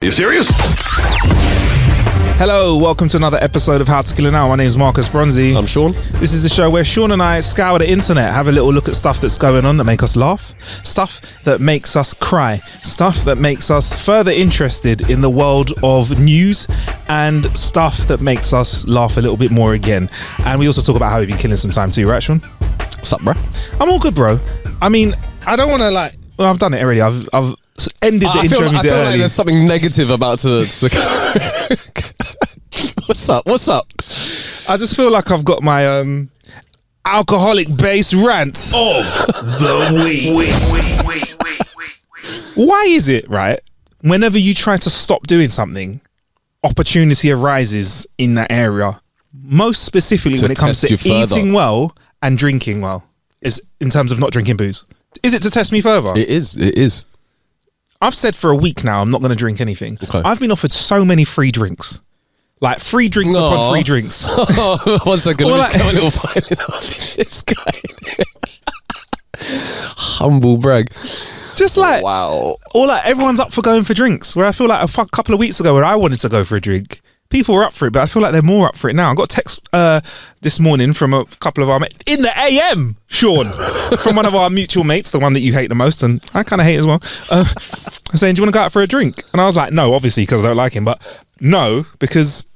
Are you serious? Hello, welcome to another episode of How to Kill an Hour. My name is Marcus Bronzy. I'm Sean. This is the show where Sean and I scour the internet, have a little look at stuff that's going on that make us laugh, stuff that makes us cry, stuff that makes us further interested in the world of news, and stuff that makes us laugh a little bit more again. And we also talk about how we've been killing some time too, right, Sean? What's up, bro? I'm all good, bro. I mean, I don't want to well, I've done it already. I've ended the intro music I feel early. like there's something negative about to What's up? I just feel like I've got my alcoholic based rant Of the week. Why is it, right, whenever you try to stop doing something, opportunity arises in that area? Most specifically when it comes to eating well and drinking well, is in terms of not drinking booze. Is it to test me further? It is. I've said for a week now I'm not going to drink anything. Okay. I've been offered so many free drinks. Like free drinks upon free drinks. 1 second, Well, let me just get a little violin out. This guy. Humble brag. Just like, Wow. or like everyone's up for going for drinks. Where I feel like a couple of weeks ago when I wanted to go for a drink, people were up for it, but I feel like they're more up for it now. I got a text this morning from a couple of our mates in the AM, Sean, from one of our mutual mates, the one that you hate the most, and I kind of hate as well, saying, do you want to go out for a drink? And I was like, no, obviously, because I don't like him, but no, because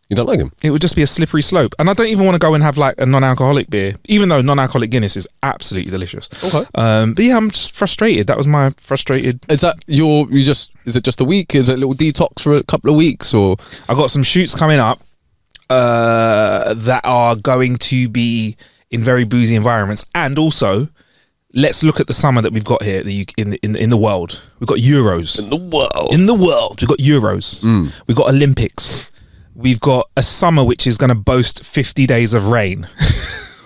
You don't like him? it would just be a slippery slope. And I don't even want to go and have like a non-alcoholic beer, even though non-alcoholic Guinness is absolutely delicious. Okay. But yeah, I'm just frustrated. That was my frustrated. Is that is it just a week? Is it a little detox for a couple of weeks or? I got some shoots coming up that are going to be in very boozy environments, and also let's look at the summer that we've got here in the world. We've got Euros In the world. in the world. We've got Euros. We've got Olympics. We've got a summer which is going to boast 50 days of rain,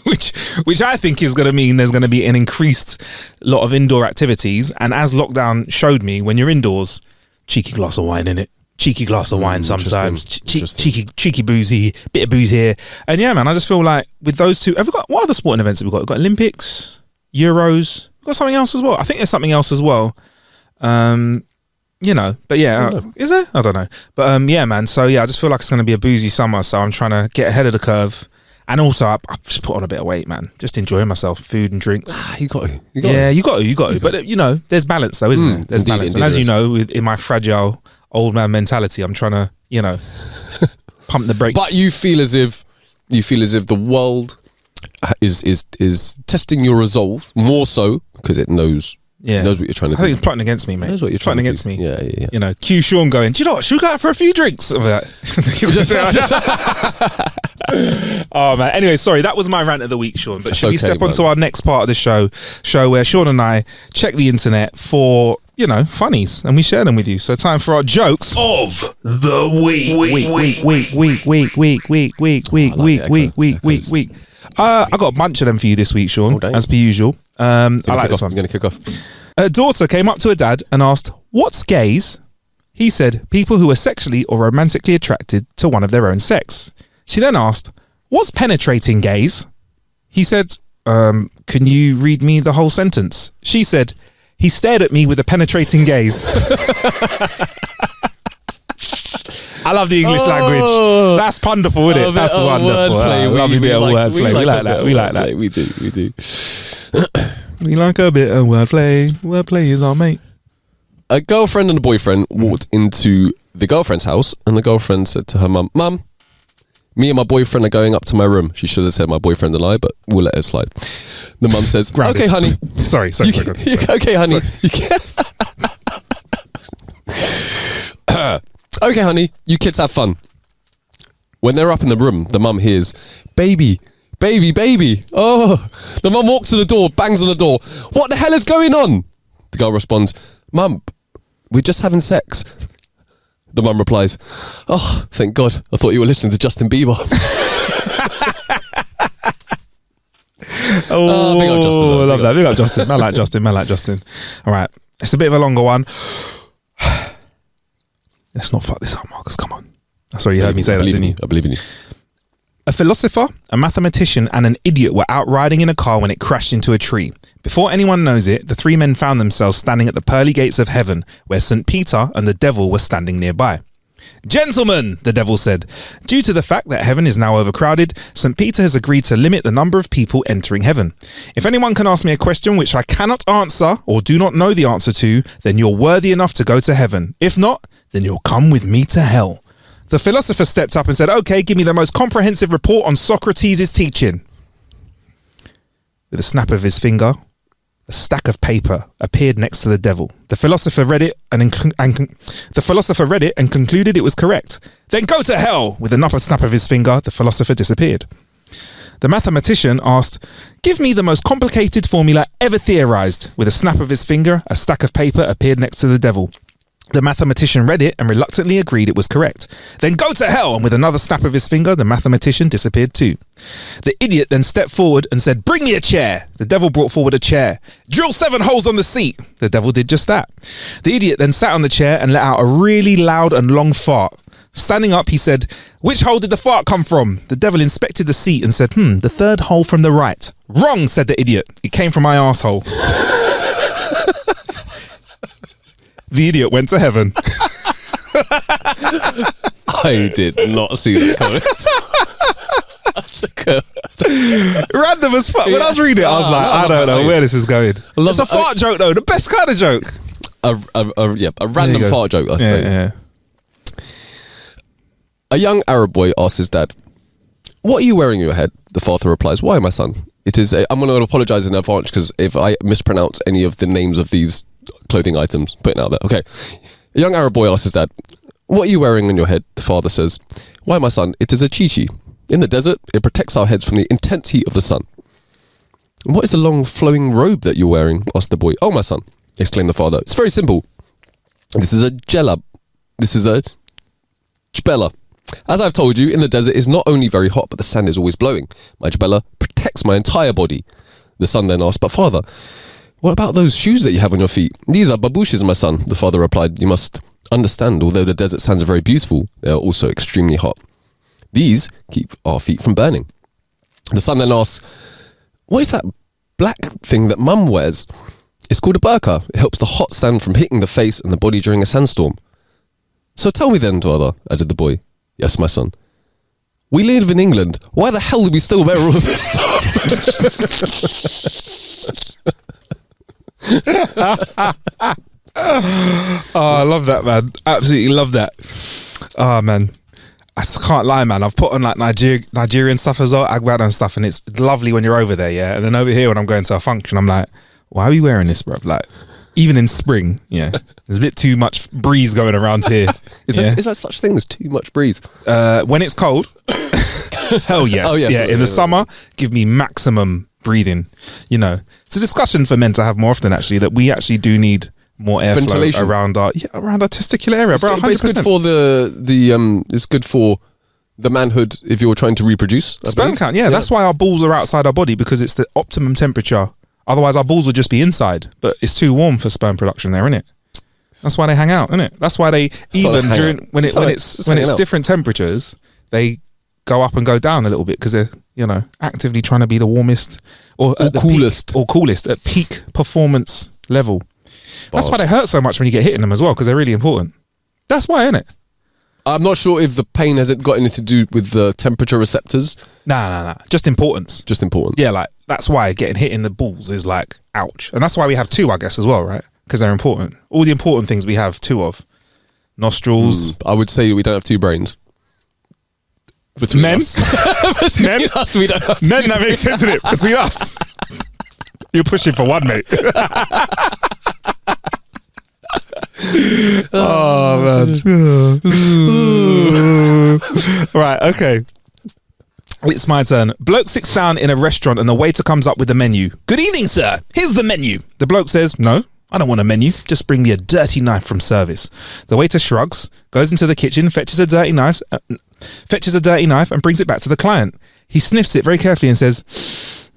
which I think is going to mean there's going to be an increased lot of indoor activities. And as lockdown showed me, when you're indoors, cheeky glass of wine in it. Cheeky glass of wine sometimes, cheeky boozy, bit of booze here. And yeah, man, I just feel like with those two, what other sporting events have we got? We've got Olympics, Euros, we've got something else as well. I think there's something else as well. But yeah, is there? I don't know. But yeah, man. So yeah, I just feel like it's going to be a boozy summer. So I'm trying to get ahead of the curve. And also, I've just put on a bit of weight, man. Just enjoying myself, food and drinks. You got to. You got to. But there's balance though, isn't there? There's balance. And as you know, in my fragile old man mentality, I'm trying to, pump the brakes. But you feel as if the world is testing your resolve more so because it knows. Yeah, knows what you're trying to do. I think it's plotting against me, mate. Knows what you're plotting trying against to do. me. Yeah. Q Sean going, do you know what? Should we go out for a few drinks? I'm like, oh man. Anyway, sorry, that was my rant of the week, Sean. But should we step onto our next part of the show where Sean and I check the internet for funnies and we share them with you. So time for our jokes Of the week. week. I got a bunch of them for you this week, Sean, as per usual. I like this one. I'm going to kick off. A daughter came up to her dad and asked, "What's gays?" He said, "People who are sexually or romantically attracted to one of their own sex." She then asked, "What's penetrating gays?" He said, "Can you read me the whole sentence?" She said, "He stared at me with a penetrating gaze." I love the English language. That's wonderful, isn't it? That's wonderful. Lovely bit of wordplay. We like that. We like that. We do. We like a bit of wordplay. Wordplay is our mate. A girlfriend and a boyfriend walked into the girlfriend's house, and the girlfriend said to her mum, "Mum, me and my boyfriend are going up to my room." She should have said my boyfriend and I, but we'll let it slide. The mum says, "Okay, honey." Sorry. Okay, honey. Okay, honey, you kids have fun. When they're up in the room, the mum hears, baby. Oh, the mum walks to the door, bangs on the door. "What the hell is going on?" The girl responds, "Mum, we're just having sex." The mum replies, "Oh, thank God. I thought you were listening to Justin Bieber." Big up Justin. I love that. Big up Justin. I like Justin. All right. It's a bit of a longer one. Let's not fuck this up, Marcus. Come on. Sorry, you heard me say that, didn't you? I believe in you. A philosopher, a mathematician, and an idiot were out riding in a car when it crashed into a tree. Before anyone knows it, the three men found themselves standing at the pearly gates of heaven, where St. Peter and the devil were standing nearby. "Gentlemen," the devil said, "due to the fact that heaven is now overcrowded, St. Peter has agreed to limit the number of people entering heaven. If anyone can ask me a question which I cannot answer or do not know the answer to, then you're worthy enough to go to heaven. If not, then you'll come with me to hell." The philosopher stepped up and said, "Okay, give me the most comprehensive report on Socrates' teaching." With a snap of his finger, a stack of paper appeared next to the devil. The philosopher read it and concluded it was correct. "Then go to hell!" With another snap of his finger, the philosopher disappeared. The mathematician asked, "Give me the most complicated formula ever theorized." With a snap of his finger, a stack of paper appeared next to the devil. The mathematician read it and reluctantly agreed it was correct. "Then go to hell!" And with another snap of his finger, the mathematician disappeared too. The idiot then stepped forward and said, "Bring me a chair." The devil brought forward a chair. "Drill 7 holes on the seat." The devil did just that. The idiot then sat on the chair and let out a really loud and long fart. Standing up, he said, "Which hole did the fart come from?" The devil inspected the seat and said, "The third hole from the right." "Wrong," said the idiot. "It came from my arsehole." The idiot went to heaven. I did not see that comment. Random as fuck. When I was reading it, I was like, I don't know where this is going. It's a fart joke though, the best kind of joke. A random fart joke, I think. Yeah. A young Arab boy asks his dad, "What are you wearing on your head?" The father replies, "Why, my son? I'm going to apologize in advance because if I mispronounce any of the names of these clothing items, putting out there. Okay. A young Arab boy asks his dad, "What are you wearing on your head?" The father says, "Why, my son, it is a chichi. In the desert, it protects our heads from the intense heat of the sun." "And what is the long flowing robe that you're wearing?" asked the boy. "Oh, my son," exclaimed the father, "it's very simple. This is a jellab. This is a jbella. As I've told you, in the desert is not only very hot, but the sand is always blowing. My jbella protects my entire body." The son then asked, "But father, what about those shoes that you have on your feet?" "These are babushas, my son," the father replied. "You must understand, although the desert sands are very beautiful, they are also extremely hot. These keep our feet from burning." The son then asks, "What is that black thing that mum wears?" "It's called a burqa. It helps the hot sand from hitting the face and the body during a sandstorm." "So tell me then, father," added the boy. "Yes, my son. We live in England. Why the hell do we still wear all of this stuff?" Oh, I love that, man. Absolutely love that. Oh, man. I can't lie, man. I've put on like Nigerian stuff as well, Agbada and stuff, and it's lovely when you're over there, yeah. And then over here, when I'm going to a function, I'm like, why are we wearing this, bro? Like, even in spring, yeah, there's a bit too much breeze going around here. Is that such thing as too much breeze? When it's cold, hell yes. Oh, yes. Yeah, in the summer, give me maximum breathing. You know, it's a discussion for men to have more often, actually, that we actually do need more airflow around our testicular area, bro. 100%. It's good for it's good for the manhood if you're trying to reproduce. Sperm count, yeah. That's why our balls are outside our body, because it's the optimum temperature. Otherwise, our balls would just be inside, but it's too warm for sperm production there, isn't it? That's why they hang out, isn't it? That's why they when it's different temperatures, they go up and go down a little bit because they're actively trying to be the warmest or coolest at peak performance level. That's why they hurt so much when you get hit in them as well, because they're really important. That's why, isn't it? I'm not sure if the pain hasn't got anything to do with the temperature receptors. Nah. Just importance. Yeah, like that's why getting hit in the balls is like, ouch. And that's why we have two, I guess, as well, right? Because they're important. All the important things we have two of. Nostrils. I would say we don't have two brains. Between us. Between us, we don't have two Men, that makes sense, isn't it? Between us. You're pushing for one, mate. Oh, man. Right, okay. It's my turn. Bloke sits down in a restaurant and the waiter comes up with the menu. "Good evening, sir. Here's the menu." The bloke says, "No, I don't want a menu. Just bring me a dirty knife from service." The waiter shrugs, goes into the kitchen, fetches a dirty knife and brings it back to the client. He sniffs it very carefully and says,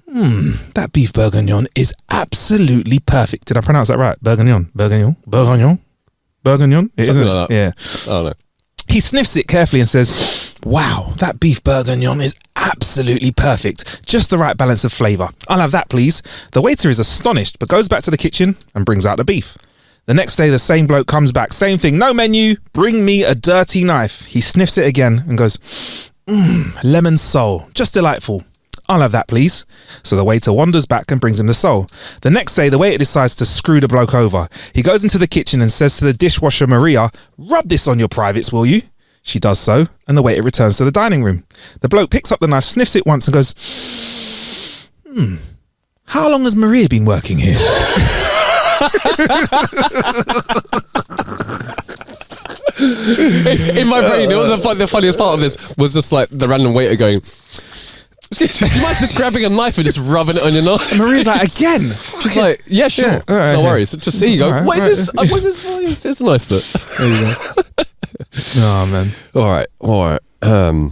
"That beef bourguignon is absolutely perfect." Did I pronounce that right? Bourguignon. It isn't like that. Yeah. Oh, no. He sniffs it carefully and says, "Wow, that beef bourguignon is absolutely perfect. Just the right balance of flavour. I'll have that, please. The waiter is astonished, but goes back to the kitchen and brings out the beef. The next day, the same bloke comes back. Same thing. No menu. Bring me a dirty knife. He sniffs it again and goes, lemon sole. Just delightful. I'll have that, please. So the waiter wanders back and brings him the sole. The next day, the waiter decides to screw the bloke over. He goes into the kitchen and says to the dishwasher, Maria, rub this on your privates, will you? She does so, and the waiter returns to the dining room. The bloke picks up the knife, sniffs it once and goes, how long has Maria been working here? In my brain, the funniest part of this was just like the random waiter going, excuse me, do you mind just grabbing a knife and just rubbing it on your knife? Maria's like, again? She's like, yeah, sure. Yeah, all right, no yeah. worries. Just here you go. All right, what all is this? What is this for? It's a knife bit. There you go. Oh, man. All right. I'm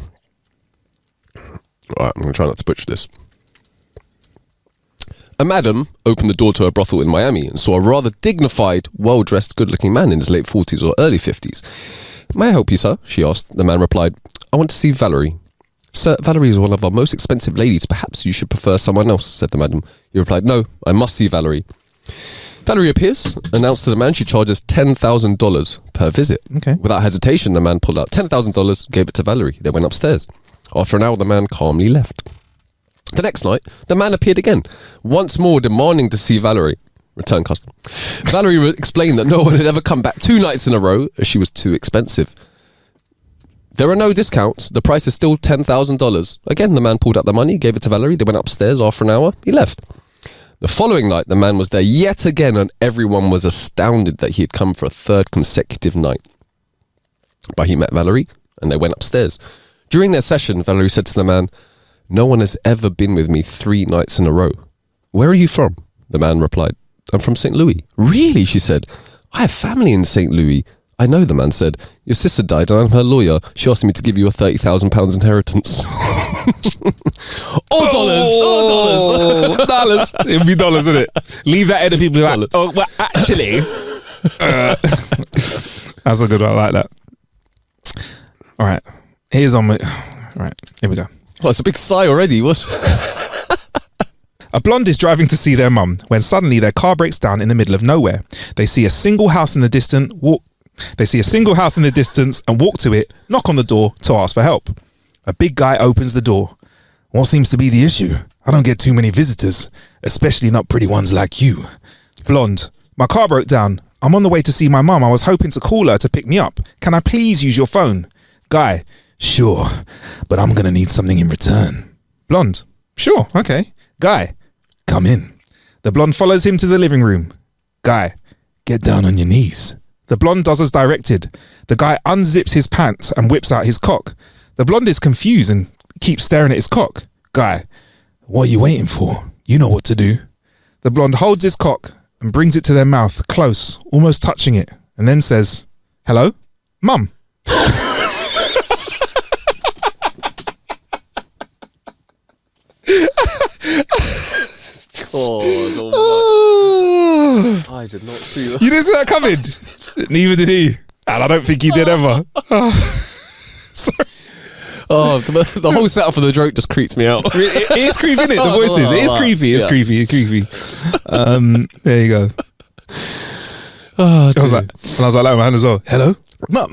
going to try not to butcher this. A madam opened the door to a brothel in Miami and saw a rather dignified, well-dressed, good-looking man in his late 40s or early 50s. May I help you, sir? She asked. The man replied, I want to see Valerie. Sir, Valerie is one of our most expensive ladies. Perhaps you should prefer someone else, said the madam. He replied, no, I must see Valerie. Valerie appears, announced to the man she charges $10,000 per visit. Okay. Without hesitation, the man pulled out $10,000, gave it to Valerie. They went upstairs. After an hour, the man calmly left. The next night, the man appeared again, once more demanding to see Valerie. Return custom. Valerie explained that no one had ever come back 2 nights in a row as she was too expensive. There are no discounts. The price is still $10,000. Again, the man pulled out the money, gave it to Valerie. They went upstairs. After an hour, he left. The following night, the man was there yet again, and everyone was astounded that he had come for a 3rd consecutive night. But he met Valerie, and they went upstairs. During their session, Valerie said to the man, no one has ever been with me 3 nights in a row. Where are you from? The man replied, I'm from St. Louis. Really? She said, I have family in St. Louis. I know, the man said. Your sister died and I'm her lawyer. She asked me to give you a £30,000 inheritance. All dollars. Dollars. It'd be dollars, isn't it? Leave that in and people are like, oh, well, actually. That's a good one. I like that. All right. Here's on my... All right. Here we go. Oh, it's a big sigh already. What? A blonde is driving to see their mum when suddenly their car breaks down in the middle of nowhere. They see a single house in the distance, and walk to it, knock on the door to ask for help. A big guy opens the door. What seems to be the issue? I don't get too many visitors, especially not pretty ones like you. Blonde, my car broke down. I'm on the way to see my mum. I was hoping to call her to pick me up. Can I please use your phone? Guy, sure, but I'm going to need something in return. Blonde, sure, okay. Guy, come in. The blonde follows him to the living room. Guy, get down on your knees. The blonde does as directed. The guy unzips his pants and whips out his cock. The blonde is confused and keeps staring at his cock. Guy, what are you waiting for? You know what to do. The blonde holds his cock and brings it to their mouth, close, almost touching it, and then says, hello? Mum. I did not see that. You didn't see that coming? Neither did he. And I don't think he did ever. Sorry. Oh, the whole setup for the joke just creeps me out. It is creepy, isn't it? The voices. It is creepy. It's creepy. It's creepy. There you go. Oh, I was like, like my hand as well. Hello? Mum.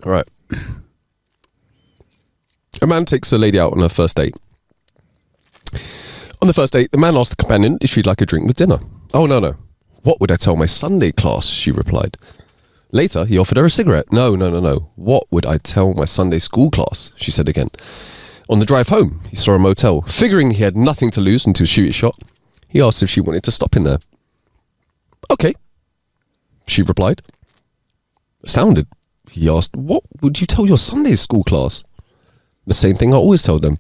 All right. A man takes a lady out on her first date. On the first date, the man asked the companion if she'd like a drink with dinner. Oh, no. What would I tell my Sunday class? She replied. Later, he offered her a cigarette. No. What would I tell my Sunday school class? She said again. On the drive home, he saw a motel. Figuring he had nothing to lose until shoot his shot, he asked if she wanted to stop in there. Okay, she replied. Astounded, he asked, what would you tell your Sunday school class? The same thing I always tell them.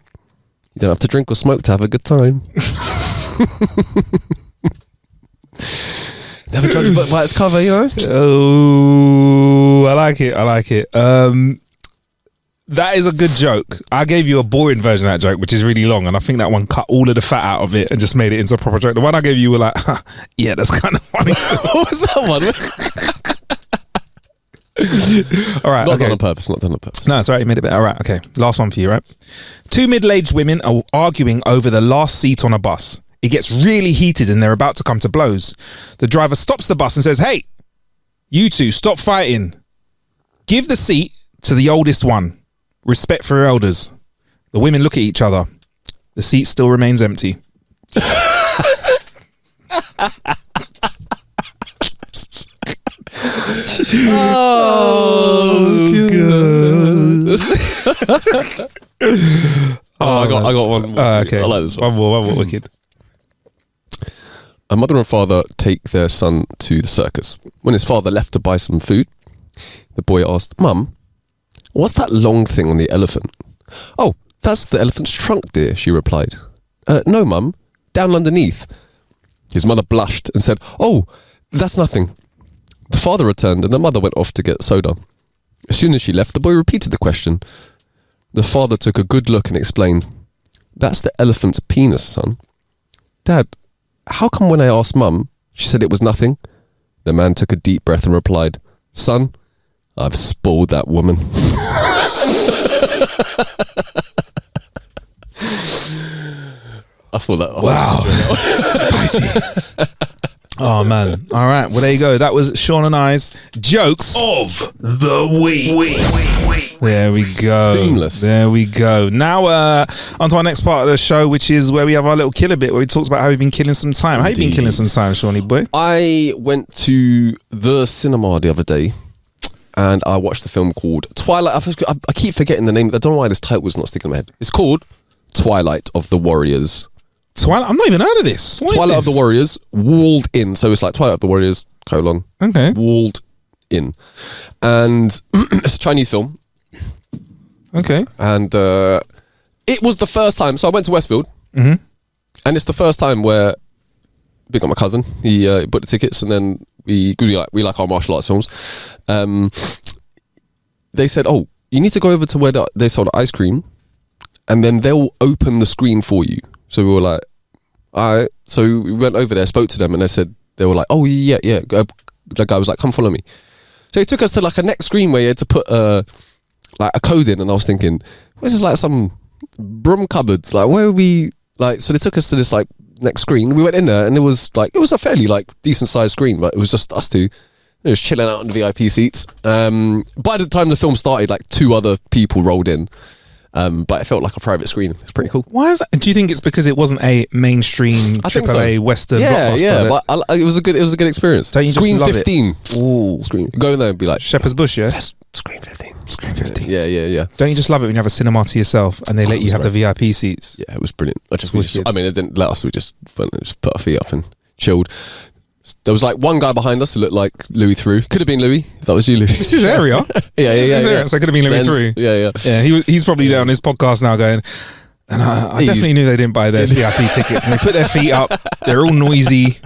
You don't have to drink or smoke to have a good time. Never judge a book by its cover, you know? Oh, I like it. That is a good joke. I gave you a boring version of that joke, which is really long, and I think that one cut all of the fat out of it and just made it into a proper joke. The one I gave you were like, yeah, that's kind of funny still. What was that one? All right. Not okay. done on purpose. Not done on purpose. No, it's all right. You made it better. All right. Okay. Last one for you, right? Two middle-aged women are arguing over the last seat on a bus. It gets really heated and they're about to come to blows. The driver stops the bus and says, "Hey, you two, stop fighting. Give the seat to the oldest one. Respect for elders." The women look at each other. The seat still remains empty. I got one more. Okay. I like this one. One more wicked. A mother and father take their son to the circus. When his father left to buy some food, the boy asked, "Mum, what's that long thing on the elephant?" "Oh, that's the elephant's trunk, dear," she replied. "No, Mum, down underneath." His mother blushed and said, "Oh, that's nothing." The father returned and the mother went off to get soda. As soon as she left, the boy repeated the question. The father took a good look and explained, "That's the elephant's penis, son." "Dad, how come when I asked Mum, she said it was nothing?" The man took a deep breath and replied, "Son, I've spoiled that woman." I thought that. Wow. Spicy. Oh, man. All right. Well, there you go. That was Sean and I's jokes Of the week. There we go. Seamless. There we go. Now, on to our next part of the show, which is where we have our little killer bit, where we talks about how we've been killing some time. How you been Indeed. killing some time, Shawnee boy? I went to the cinema the other day and I watched the film called Twilight. I keep forgetting the name. I don't know why this title was not sticking in my head. It's called Twilight of the Warriors. Twilight? I've not even heard of this. What is Twilight of this? the Warriors, walled in. So it's like Twilight of the Warriors, : Okay. walled in. And it's a Chinese film. Okay. And it was the first time. So I went to Westfield. Mm-hmm. And it's the first time where, big on my cousin, he bought the tickets and then we like our martial arts films. They said, "Oh, you need to go over to where they sold ice cream and then they'll open the screen for you." So we were like, all right. So we went over there, spoke to them, and they were like, "Oh yeah." The guy was like, "Come follow me." So he took us to like a next screen where you had to put like a code in, and I was thinking, this is like some broom cupboard. Like where are we? Like, so they took us to this like next screen. We went in there, and it was a fairly like decent sized screen, but it was just us two. It was chilling out in the VIP seats. By the time the film started, like 2 other people rolled in. But it felt like a private screen. It's pretty cool. Why is that? Do you think it's because it wasn't a mainstream I think so. AAA Western Yeah, blockbuster? but it was a good experience. Don't you just Screen love it? 15. Ooh. Screen. Go in there and be like, Shepherd's Bush, yeah? Screen 15. Screen 15. Yeah. Don't you just love it when you have a cinema to yourself and they let you have the VIP seats? Yeah, it was brilliant. We just, wicked. they didn't let us. We just went and just put our feet up and chilled. There was like one guy behind us who looked like Louis Theroux. Could have been Louis. If that was you, Louis. It's his area. Yeah. His area. So it could have been Louis Theroux. Yeah. Yeah, he's probably there on his podcast now going, and I definitely knew they didn't buy their VIP tickets and they put their feet up. They're all noisy,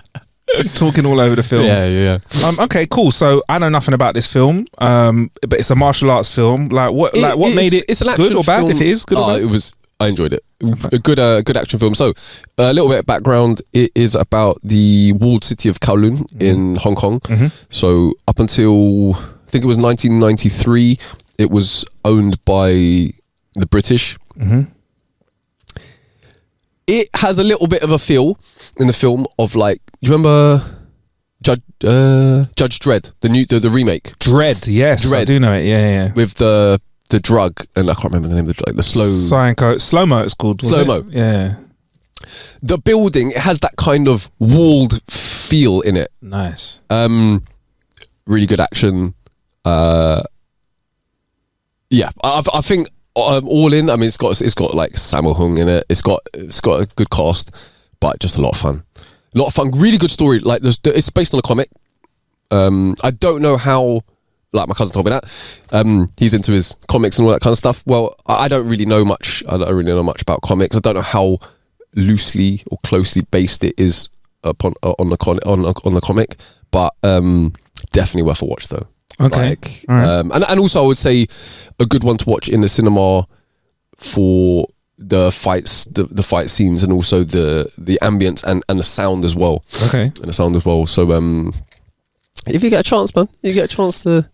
talking all over the film. Yeah. Okay, cool. So I know nothing about this film, but it's a martial arts film. Like what made it it's an good action or bad? film. If it is good or bad? I enjoyed it. A good action film. So a little bit of background. It is about the walled city of Kowloon in Hong Kong. Mm-hmm. So up until I think it was 1993, it was owned by the British. Mm-hmm. It has a little bit of a feel in the film of like, do you remember Judge Dredd, the remake? Dredd, yes, I Dredd. do know it. Yeah. With the drug, and I can't remember the name of the drug. The Slow-mo. It's called. was Slow-mo. it? Yeah. The building, it has that kind of walled feel in it. Nice. Really good action. Yeah, I think all in. I mean, it's got like Sammo Hung in it. It's got a good cast, but just a lot of fun. Really good story. Like it's based on a comic. I don't know how. Like my cousin told me that he's into his comics and all that kind of stuff. Well, I don't really know much. I don't really know much about comics. I don't know how loosely or closely based it is on the comic, but definitely worth a watch though. Okay. Like, and also I would say a good one to watch in the cinema for the fights, the fight scenes, and also the ambience and the sound as well. Okay. And the sound as well. So if you get a chance, man, you get a chance to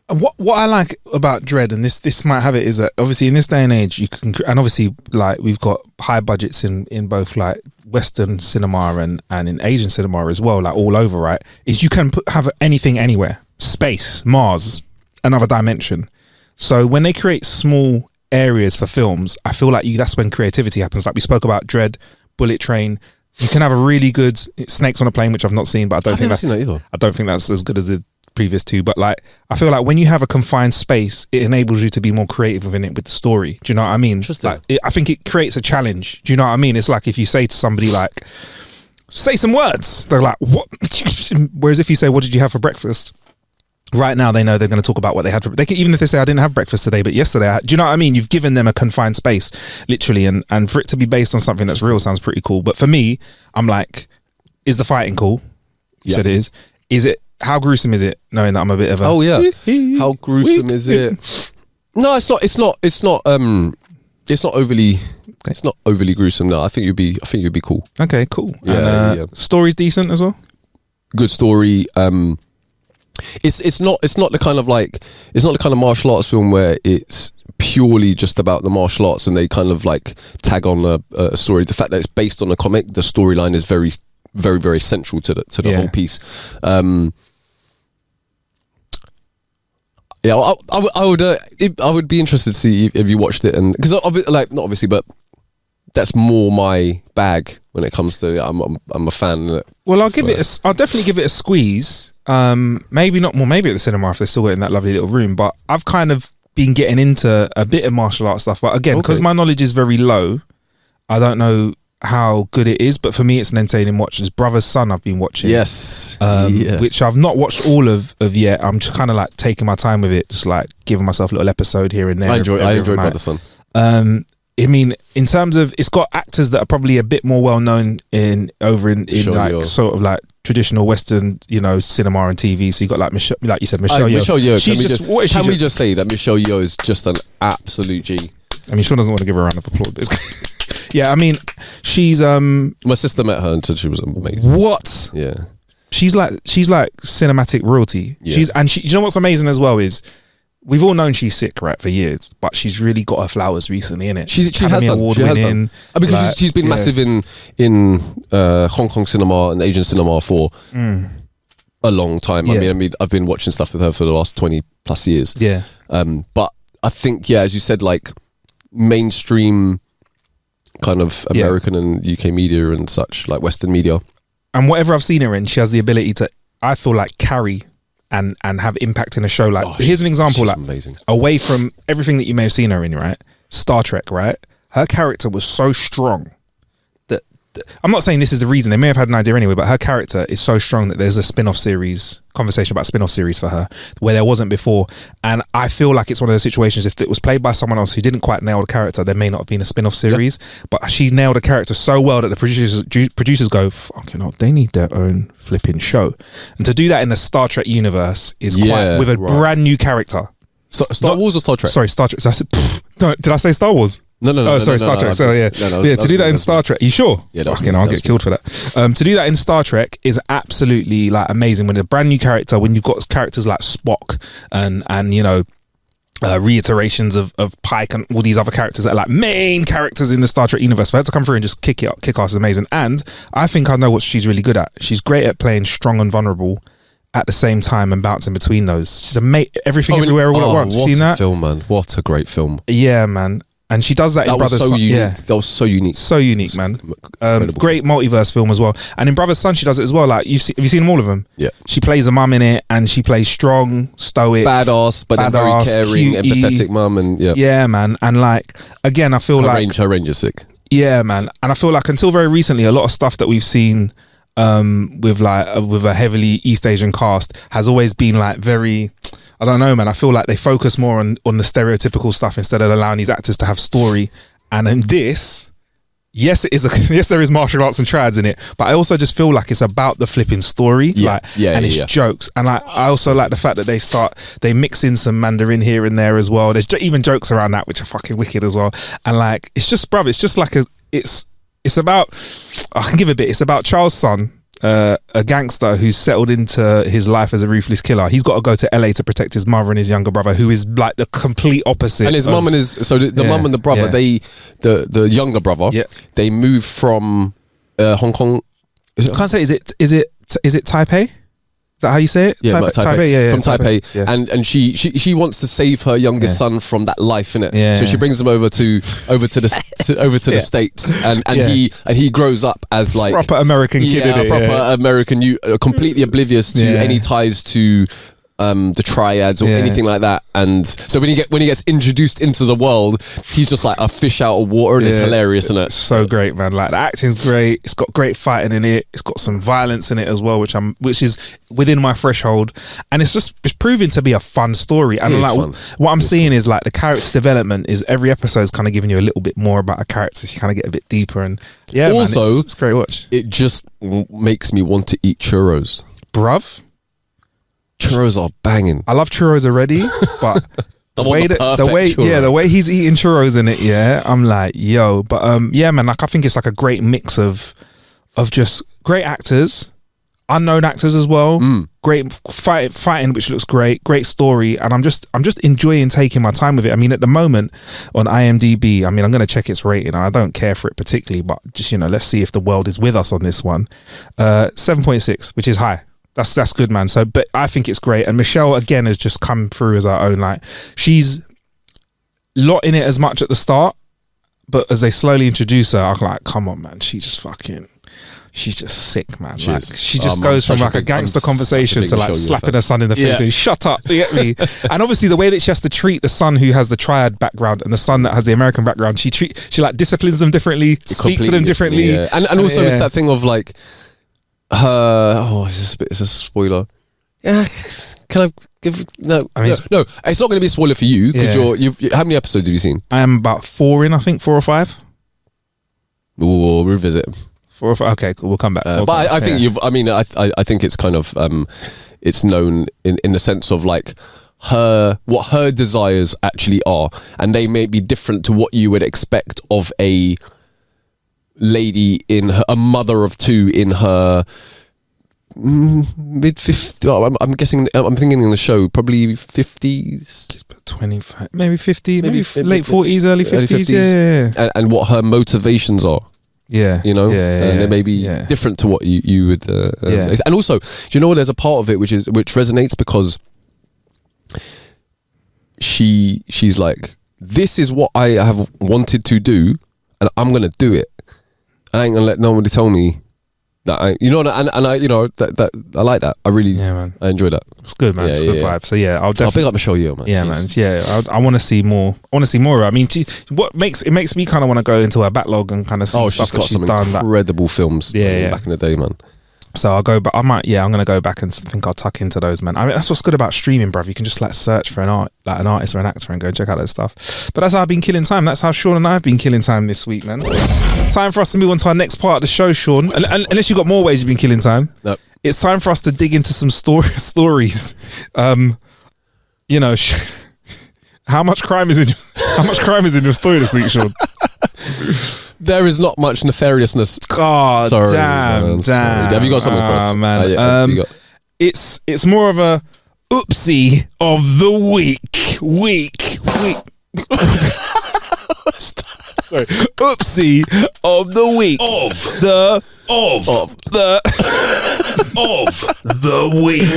What I like about Dread, and this might have it, is that obviously in this day and age you can, and obviously like we've got high budgets in both like Western cinema and in Asian cinema as well, like all over, right? Is you can have anything anywhere, space, Mars, another dimension. So when they create small areas for films, I feel like that's when creativity happens. Like we spoke about Dread, Bullet Train. You can have a really good Snakes on a Plane, which I've not seen, but I don't think that's as good as the previous two. But like I feel like when you have a confined space, it enables you to be more creative within it with the story. Do you know what I mean? Interesting. Like, I think it creates a challenge. Do you know what I mean? It's like if you say to somebody like, say some words, they're like, what? Whereas if you say, what did you have for breakfast? Right now they know they're going to talk about what they had for, they can, even if they say I didn't have breakfast today but yesterday do you know what I mean? You've given them a confined space literally, and for it to be based on something that's real sounds pretty cool. But for me, I'm like, is the fighting cool? You said it is it, how gruesome is it, knowing that I'm a bit of a how gruesome is it? No, it's not overly gruesome. No, I think you'd be cool. Okay, cool. Yeah, and, story's decent as well. Good story. It's not the kind of martial arts film where it's purely just about the martial arts and they kind of like tag on a story. The fact that it's based on a comic, the storyline is very, very, very central to the whole piece. I would be interested to see if you watched it, and because like not obviously, but that's more my bag when it comes to. I'm a fan. Well, I'll definitely give it a squeeze. Maybe not more. Maybe at the cinema if they're still in that lovely little room. But I've kind of been getting into a bit of martial arts stuff. But again, because my knowledge is very low, I don't know how good it is. But for me, it's an entertaining watch. It's Brother's Son I've been watching. Yes. Which I've not watched all of yet. I'm just kind of like taking my time with it, just like giving myself a little episode here and there. I enjoyed Brother's Son. I mean, in terms of, it's got actors that are probably a bit more well known in like sort of like traditional Western, cinema and TV. So you got like Michelle, like you said, Michelle Yeoh. Michelle Yeoh. Can we just say that Michelle Yeoh is just an absolute G? I mean, Sean doesn't want to give her a round of applause, but yeah, I mean, she's my sister met her and said she was amazing. What? Yeah. She's like cinematic royalty. Yeah. You know what's amazing as well is, we've all known she's sick, right, for years, but she's really got her flowers recently, innit? She has done. Because she's been massive in Hong Kong cinema and Asian cinema for a long time. Yeah. I mean, I've been watching stuff with her for the last 20 plus years. Yeah. But I think, as you said, like mainstream kind of American and UK media and such, like Western media. And whatever I've seen her in, she has the ability to, I feel like, carry and have impact in a show. Like, here's an example, like amazing. Away from everything that you may have seen her in, right? Star Trek, right? Her character was so strong that I'm not saying this is the reason, they may have had an idea anyway, but her character is so strong that there's a spin-off series, conversation about spin-off series for her, where there wasn't before. And I feel like it's one of those situations, if it was played by someone else who didn't quite nail the character, there may not have been a spin-off series. But she nailed the character so well that the producers go, fucking hell, they need their own flipping show. And to do that in the Star Trek universe is quite, with a brand new character. Star Wars or Star Trek? Sorry, Star Trek. So I said, did I say Star Wars? No. Oh, sorry, Star Trek. So yeah, to do that in Star Trek, you sure? Yeah, fucking, I'll get killed for that. To do that in Star Trek is absolutely like amazing. When a brand new character, when you've got characters like Spock and reiterations of Pike and all these other characters that are like main characters in the Star Trek universe, for her to come through and just kick ass is amazing. And I think I know what she's really good at. She's great at playing strong and vulnerable at the same time and bouncing between those. She's everything everywhere all at once. What seen that film, man? What a great film! Yeah, man. And she does that in Brother's Son. Yeah. That was so unique. So unique, man. Great multiverse film as well. And in Brother's Son, she does it as well. Like, have you seen them, all of them? Yeah. She plays a mum in it, and she plays strong, stoic, badass, but then very caring, cutie, empathetic mum, and yeah, man. And like, again, I feel her range is sick. Yeah, man. And I feel like until very recently, a lot of stuff that we've seen with a heavily East Asian cast has always been like very, I don't know, man. I feel like they focus more on the stereotypical stuff instead of allowing these actors to have story. And in this, yes, yes, there is martial arts and trads in it, but I also just feel like it's about the flipping story, and it's jokes. And I also like the fact that they mix in some Mandarin here and there as well. There's even jokes around that which are fucking wicked as well. And like, it's just, bruv, it's just like it's about, I can give a bit. It's about Charles' son, a gangster who's settled into his life as a ruthless killer. He's got to go to LA to protect his mother and his younger brother, who is like the complete opposite. And his mum and his the mum and the brother, the younger brother, they moved from Hong Kong. I can't say. Is it Taipei? Is that how you say it? Yeah, Taipei. From Taipei. Yeah. And she wants to save her youngest son from that life, innit? Yeah. So she brings him over to the States, and he grows up as like proper American kid, American, completely oblivious to any ties to the triads or anything like that. And so when he gets introduced into the world, he's just like a fish out of water, and it's hilarious, isn't it? It's so great, man. Like the acting's great. It's got great fighting in it. It's got some violence in it as well, which is within my threshold. And it's proving to be a fun story. And like what I'm seeing is like the character development is every episode is kind of giving you a little bit more about a character. So you kind of get a bit deeper. And also, man, it's a great watch. It just makes me want to eat churros, bruv. Churros are banging. I love churros already, but the way he's eating churros in it, I'm like, yo. But man, like I think it's like a great mix of just great actors, unknown actors as well, great fighting, which looks great story, and I'm just enjoying taking my time with it. I mean, at the moment on IMDb, I mean, I'm gonna check its rating. I don't care for it particularly, but just let's see if the world is with us on this one. 7.6, which is high. That's good, man. So, but I think it's great. And Michelle again has just come through as her own. Like she's not in it as much at the start, but as they slowly introduce her, I'm like, come on, man. She's just sick, man. She just goes from like a gangster conversation to like slapping her son in the face and shut up. You get me? And obviously the way that she has to treat the son who has the triad background and the son that has the American background, she like disciplines them differently, speaks to them differently. Yeah. And also it's that thing of like her. Is this a spoiler? Yeah. Can I give? No. I mean, no. It's not going to be a spoiler for you because you've. How many episodes have you seen? I am about 4 in. I think 4 or 5. We'll revisit. 4 or 5. Okay, cool. We'll come back. But I think you've. I mean, I think it's kind of. It's known in the sense of like what her desires actually are, and they may be different to what you would expect of a lady a mother of 2 in her mid 50s. I'm guessing. I'm thinking in the show probably 50s. It's about 25, maybe 50, maybe late 40s, early 50s. Yeah. And what her motivations are. Yeah, and they may be different to what you would. And also, do you know what? There's a part of it which resonates because she's like, this is what I have wanted to do, and I'm gonna do it. I ain't gonna let nobody tell me that I that I like that. I really, I enjoy that. It's good, man. It's a good vibe. So I'll pick up Michelle Yeoh, man. Yeah, man. Yeah, I want to see more. I want to see more of her. I mean, what makes me kind of want to go into her backlog and kind of see stuff that she's done. Incredible films, back in the day, man. So I'll go, but I'm gonna go back and think I'll tuck into those, man. I mean, that's what's good about streaming, bruv. You can just like search for an artist or an actor and go check out their stuff. But that's how I've been killing time. That's how Sean and I have been killing time this week, man. Time for us to move on to our next part of the show, Sean. Unless you've got more ways you've been killing time. Nope. It's time for us to dig into some stories. How much crime is in your story this week, Sean? There is not much nefariousness. God, sorry, damn. Have you got something for us? Man. It's more of a oopsie of the week. Sorry, oopsie of the week. Of the week.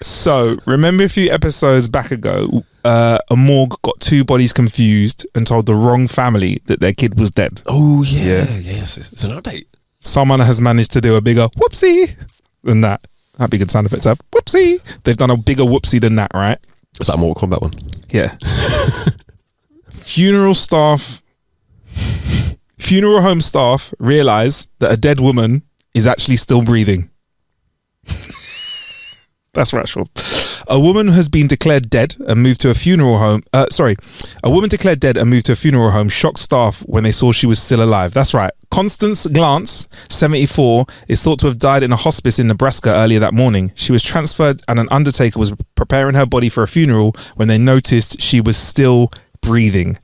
So, remember a few episodes back ago, a morgue got 2 bodies confused and told the wrong family that their kid was dead. Oh, yes. It's an update. Someone has managed to do a bigger whoopsie than that. That'd be a good sound effect to have. Whoopsie. They've done a bigger whoopsie than that, right? Is that a Mortal Kombat one? Yeah. Funeral home staff realise that a dead woman is actually still breathing. That's right, Sean. A woman has been declared dead and moved to a funeral home. A woman declared dead and moved to a funeral home shocked staff when they saw she was still alive. That's right. Constance Glance, 74, is thought to have died in a hospice in Nebraska earlier that morning. She was transferred and an undertaker was preparing her body for a funeral when they noticed she was still breathing.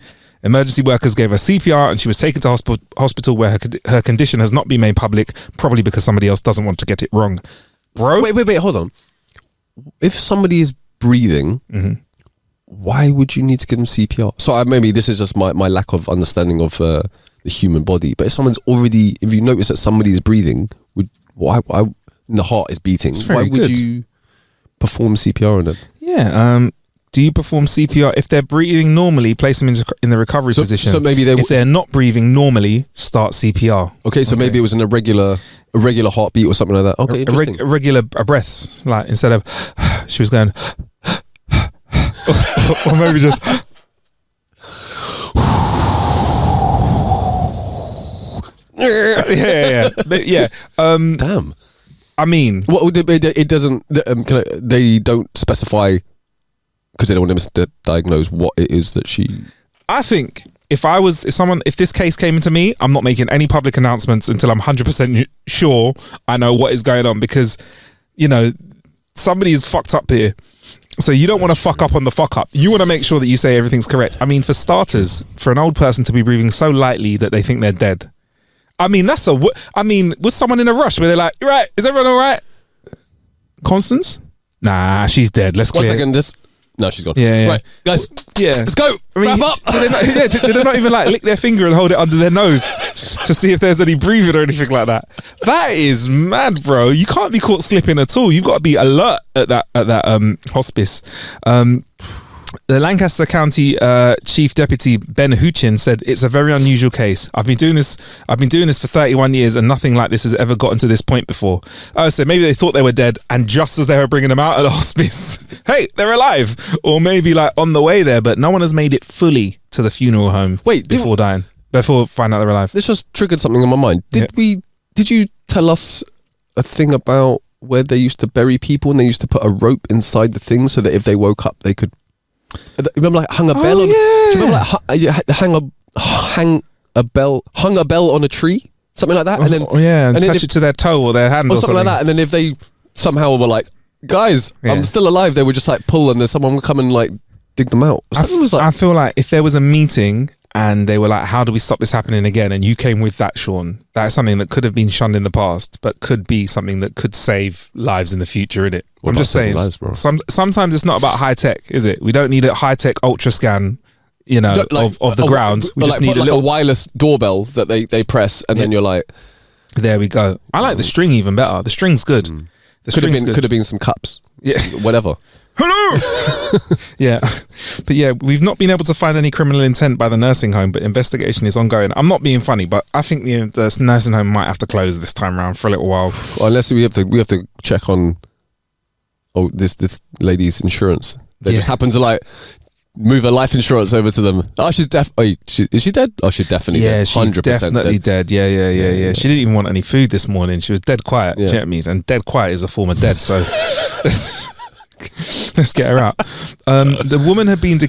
Emergency workers gave her CPR and she was taken to hospital where her condition has not been made public, probably because somebody else doesn't want to get it wrong. Bro? Wait, hold on. If somebody is breathing, why would you need to give them CPR? So maybe this is just my lack of understanding of the human body. But if you notice that somebody's breathing, why and the heart is beating, why would you perform CPR on them? Yeah. Do you perform CPR if they're breathing normally? Place them in the recovery position. So maybe if they're not breathing normally, start CPR. Okay, so maybe it was in a regular heartbeat or something like that. Okay, interesting. Regular breaths, like instead of she was going, or maybe just. yeah. But yeah. Damn. I mean, it doesn't. They don't specify because they don't want to misdiagnose what it is that she. I think if this case came into me, I'm not making any public announcements until I'm 100% sure I know what is going on, because somebody is fucked up here. So you don't want to fuck up on the fuck up. You want to make sure that you say everything's correct. I mean, for starters, for an old person to be breathing so lightly that they think they're dead. I mean, was someone in a rush where they're like, right, is everyone all right? Constance? Nah, she's dead. Let's clear. 1 second, no, she's gone. Yeah. Right, guys. Yeah. Let's go. Wrap up. Did they not even lick their finger and hold it under their nose to see if there's any breathing or anything like that? That is mad, bro. You can't be caught slipping at all. You've got to be alert at that hospice. The Lancaster County Chief Deputy Ben Hoochin said it's a very unusual case. I've been doing this for 31 years and nothing like this has ever gotten to this point before. Oh, so maybe they thought they were dead, and just as they were bringing them out of the hospice, hey, they're alive. Or maybe like on the way there, but no one has made it fully to the funeral home before finding out they're alive. This just triggered something in my mind. Did you tell us a thing about where they used to bury people and they used to put a rope inside the thing so that if they woke up they could... Remember, like, hung a bell on? Yeah. Do you remember, like, hung a bell on a tree, something like that, and then touch it to their toe or their hand or something like that, and then if they somehow were like, guys, I'm still alive, they would just like pull, and then someone would come and like dig them out. I feel like if there was a meeting and they were like, how do we stop this happening again? And you came with that, Sean. That is something that could have been shunned in the past, but could be something that could save lives in the future, innit? I'm just saying, sometimes it's not about high tech, is it? We don't need a high tech ultra scan, of the ground. We just need a little wireless doorbell that they press, and then you're like, there we go. I like the string even better. The string's good. Could have been some cups. Yeah, whatever. Hello. Yeah, but yeah, we've not been able to find any criminal intent by the nursing home, but investigation is ongoing. I'm not being funny, but I think the nursing home might have to close this time around for a little while. Unless we have to check on this lady's insurance. They just happen to like move her life insurance over to them. Oh, she's deaf. Is she dead? Oh, she's definitely dead. She's 100% definitely dead. Yeah. She didn't even want any food this morning. She was dead quiet. Yeah. Do you know what I mean? And dead quiet is a form of dead. So let's get her out. The woman had been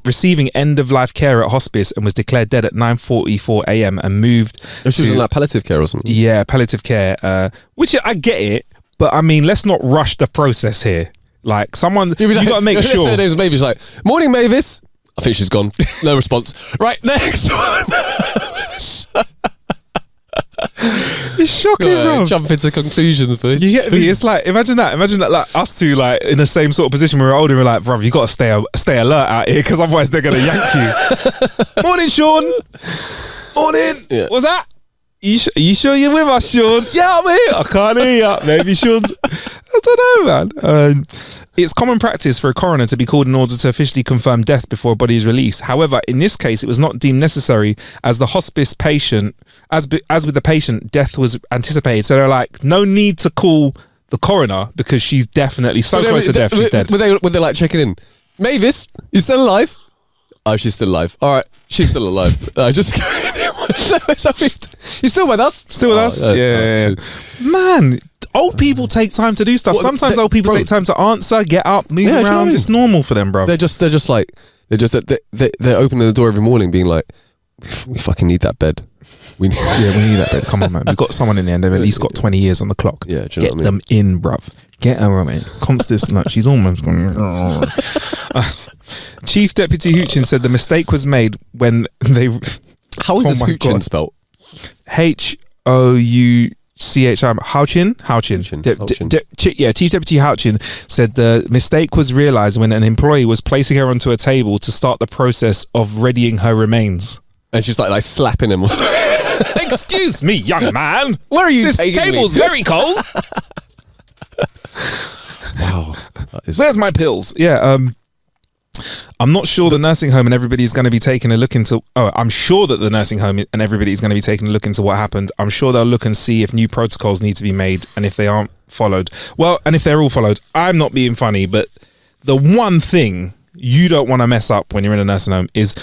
receiving end of life care at hospice and was declared dead at 9:44 a.m. and moved. She was in like palliative care or something. Yeah, palliative care. Which I get it, but I mean, let's not rush the process here. Like someone, you got to make sure. Mavis like, morning, Mavis. I think she's gone. No response. Right, next one. It's shocking, bro. Jump into conclusions, but you get me. It's like imagine that, like us two, like in the same sort of position. When we're older, we're like, bro, you got to stay alert out here because otherwise they're gonna yank you. Morning, Sean. Morning. Yeah. What's that? You sure you're with us, Sean? Yeah, I'm here. I can't hear you. Maybe Sean's... I don't know, man. It's common practice for a coroner to be called in order to officially confirm death before a body is released. However, in this case, it was not deemed necessary as the hospice patient, as with the patient, death was anticipated. So they're like, no need to call the coroner because she's definitely so close to death, she's dead. Were they like checking in? Mavis, you still alive? Oh, she's still alive. All right, she's still alive. Just you still with us? Still with us? Yeah. Man, old people take time to do stuff. Sometimes old people take time to answer, get up, move around. You know what I mean? It's normal for them, bro. They're opening the door every morning, being like, "We fucking need that bed. We need that bed. Come on, man. We've got someone in there, and they've at least got 20 years on the clock. Yeah, get them in, bruv. Get her in. Constance, like she's almost going. Chief Deputy Hoochin said the mistake was made when they. How is Oh this my Hoochin God. spelled? Houchin. Houchin. Houchin. Chief Deputy Houchin said the mistake was realised when an employee was placing her onto a table to start the process of readying her remains. And she's like slapping him. Excuse me, young man. Where are you This taking table's me? very cold. Wow. Where's my pills? Yeah. I'm not sure the nursing home and everybody's going to be taking a look into. Oh, I'm sure that the nursing home and everybody's going to be taking a look into what happened. I'm sure they'll look and see if new protocols need to be made and if they aren't followed. Well, and if they're all followed, I'm not being funny, but the one thing you don't want to mess up when you're in a nursing home is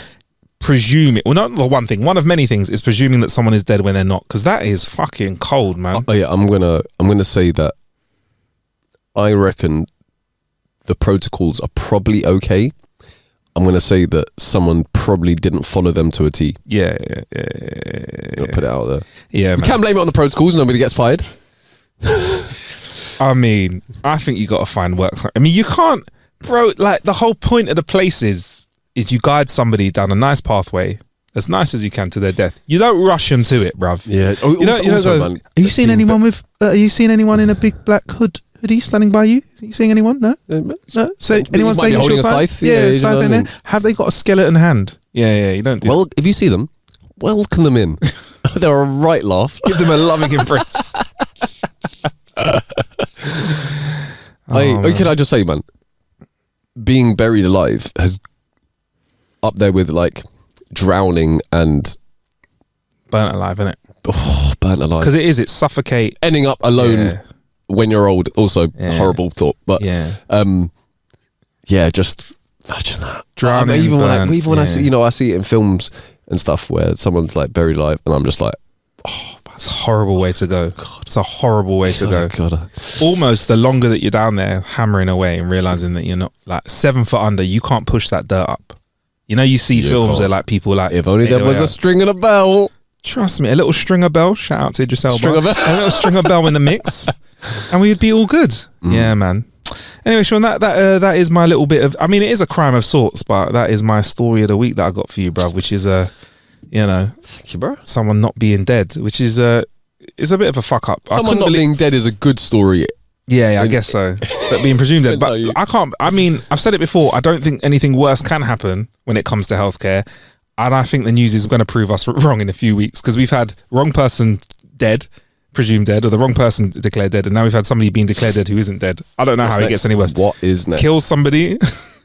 presuming. Well, not the one thing. One of many things is presuming that someone is dead when they're not, because that is fucking cold, man. Oh yeah, I'm gonna say that I reckon the protocols are probably okay. I'm going to say that someone probably didn't follow them to a T. Yeah. I'll put it out there. Yeah, We man. can't blame it on the protocols. Nobody gets fired. I mean, I think you got to find work. I mean, you can't, bro. Like the whole point of the place is you guide somebody down a nice pathway, as nice as you can to their death. You don't rush them to it, bruv. Yeah. Oh, You don't also, go, man, are you seeing anyone with? Are you seeing anyone in a big black hoodie standing by you? Are you seeing anyone? No. No. So You anyone might be saying holding a scythe? scythe? Yeah, Yeah, you scythe know what in I there. mean? Have they got a skeleton hand? Yeah. You don't do. Well, if you see them, welcome them in. They're a right laugh. Give them a loving embrace. Can I just say, man, being buried alive has up there with like drowning and Burnt alive, innit? burnt alive. Because it's suffocate. Ending up alone Yeah. when you're old, also Yeah. horrible thought. But Yeah. just imagine that. Drowning, even burnt, when I see, yeah. I see it in films and stuff where someone's like buried alive, and I'm just like, It's a horrible way to go. It's a horrible way to go. God. Almost the longer that you're down there hammering away and realizing that you're not like 7 foot under, you can't push that dirt up. You know, you see You films can't. where like people like, If only make there their was way a out. string and a bell. Trust me, a little stringer bell. Shout out to Idris Elba. Stringer bell. A little stringer bell in the mix, and we'd be all good. Yeah, man. Anyway, Sean, that is my little bit of. I mean, it is a crime of sorts, but that is my story of the week that I got for you, bruv. Which is Thank you, bro. someone not being dead, which is a bit of a fuck up. I Someone couldn't not believe- being dead is a good story. Yeah, I guess so. But being presumed dead. Depends But how you- I can't. I mean, I've said it before. I don't think anything worse can happen when it comes to healthcare, and I think the news is going to prove us wrong in a few weeks because we've had wrong person dead, presumed dead, or the wrong person declared dead, and now we've had somebody being declared dead who isn't dead. I don't know how it gets any worse. What is next? Kill somebody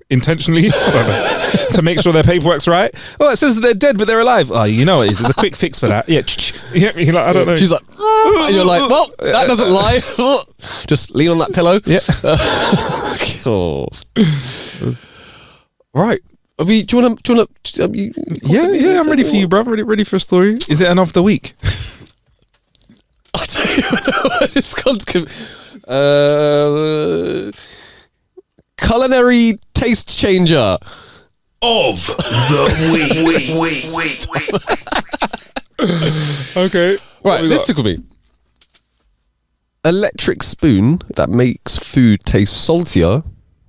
intentionally I don't know, to make sure their paperwork's right. Oh, it says that they're dead, but they're alive. Oh, you know what it is. There's a quick fix for that. Yeah, you're like, I don't know. She's like, and you're like, well, that doesn't lie. Just lean on that pillow. Yeah. Oh. Right. I mean, do you want to? Yeah, I'm ready for you, bro. Ready for a story. Is it an of the week? I don't even know where this comes. Culinary taste changer. Of the week. Okay. Right, this tickled me. Electric spoon that makes food taste saltier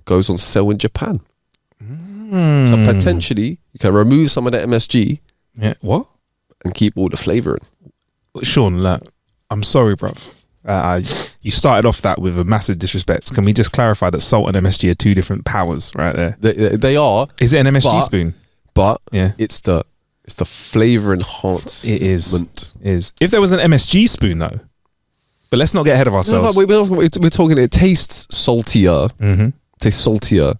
goes on sale in Japan. So potentially you can remove some of the MSG Yeah. What? and keep all the flavour in. Sean, look, I'm sorry, bruv. You started off that with a massive disrespect. Can we just clarify that salt and MSG are two different powers right there? They are, Is it an MSG But- spoon? but Yeah. it's the flavour enhancement. It is. If there was an MSG spoon though, but let's not get ahead of No, ourselves. but we're talking. It tastes saltier. Mm-hmm. Tastes saltier.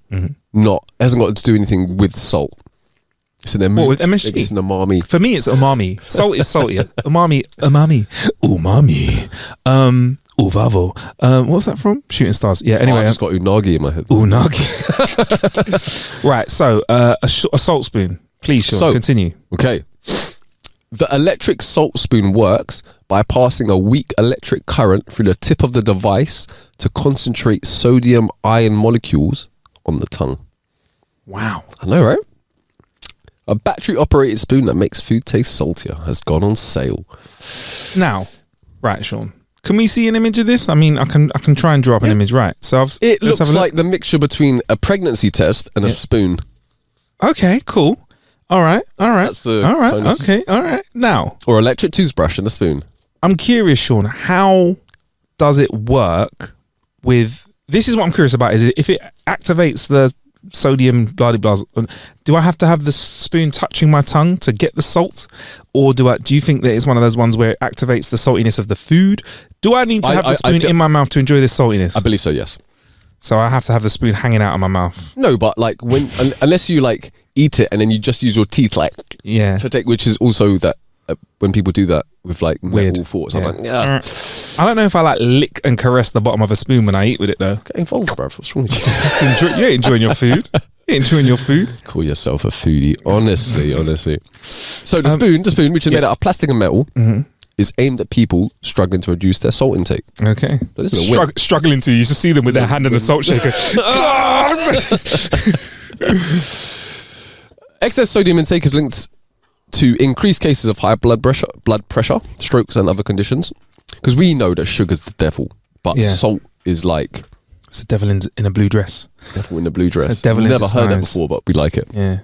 Not hasn't got to do anything with salt. It's an What, with MSG? It's an umami. For me, it's umami. Salt is saltier. Umami. Uvavo. What's that from? Shooting Stars. Yeah. Anyway, I just got unagi in my head. unagi. Right. So, a salt spoon. Please, Sean. So- Continue. Okay. The electric salt spoon works by passing a weak electric current through the tip of the device to concentrate sodium ion molecules on the tongue. Wow. I know, right? A battery operated spoon that makes food taste saltier has gone on sale. Now, right, Sean. Can we see an image of this? I mean, I can try and draw up an image. Right. So It let's have looks a look. like the mixture between a pregnancy test and a Yeah. spoon. Okay, cool. All right. That's the all right. bonus. Okay. All right. Now, Or electric toothbrush and a spoon. I'm curious, Sean, how does it work with, this is what I'm curious about, is if it activates the sodium blah blah blah, do I have to have the spoon touching my tongue to get the salt, or do you think that it's one of those ones where it activates the saltiness of the food? Do I need to have the spoon in my mouth to enjoy this saltiness? I believe so, yes. So I have to have the spoon hanging out of my mouth. No, but like when unless you like eat it and then you just use your teeth like Yeah. to take, which is also that when people do that with like Weird. metal forks, Yeah. I'm like, yeah. I don't know if I like lick and caress the bottom of a spoon when I eat with it though. Get involved, bro. What's wrong with you? You ain't enjoying your food. You ain't enjoying your food. Call yourself a foodie, honestly. So the spoon, which is made out of plastic and metal, is aimed at people struggling to reduce their salt intake. Okay. But this is a win. Struggling to. You should see them with their hand in a salt shaker. Excess sodium intake is linked to increased cases of high blood pressure, strokes, and other conditions. Because we know that sugar's the devil, but Yeah. salt is like It's the devil in a blue dress. devil in a blue dress. It's a devil in Never heard that disguise. before, but we like it. Yeah.